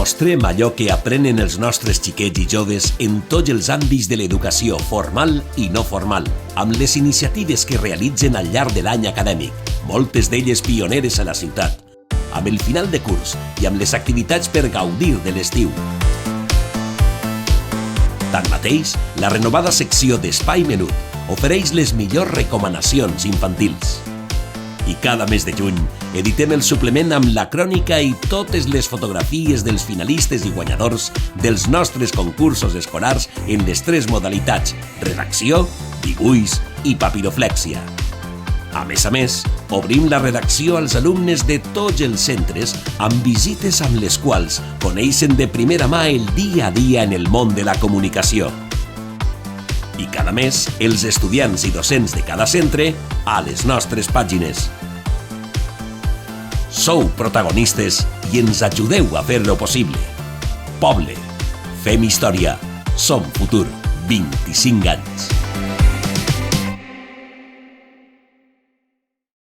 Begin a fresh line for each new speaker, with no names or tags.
Mostrem allò que aprenen els nostres xiquets i joves en tots els àmbits de l'educació formal i no formal, amb les iniciatives que realitzen al llarg de l'any acadèmic, moltes d'elles pioneres a la ciutat, amb el final de curs i amb les activitats per gaudir de l'estiu. Tanmateix, la renovada secció d'Espai Menut ofereix les millors recomanacions infantils. I cada mes de juny editem el suplement amb la crònica i totes les fotografies dels finalistes i guanyadors dels nostres concursos escolars en les 3 modalitats: redacció, dibuix i papiroflèxia. A més, obrim la redacció als alumnes de tots els centres amb visites amb les quals coneixen de primera mà el dia a dia en el món de la comunicació. I cada mes, els estudiants i docents de cada centre a les nostres pàgines. Sou protagonistes i ens ajudeu a fer-lo possible. Poble, fem història, som futur, 25 anys.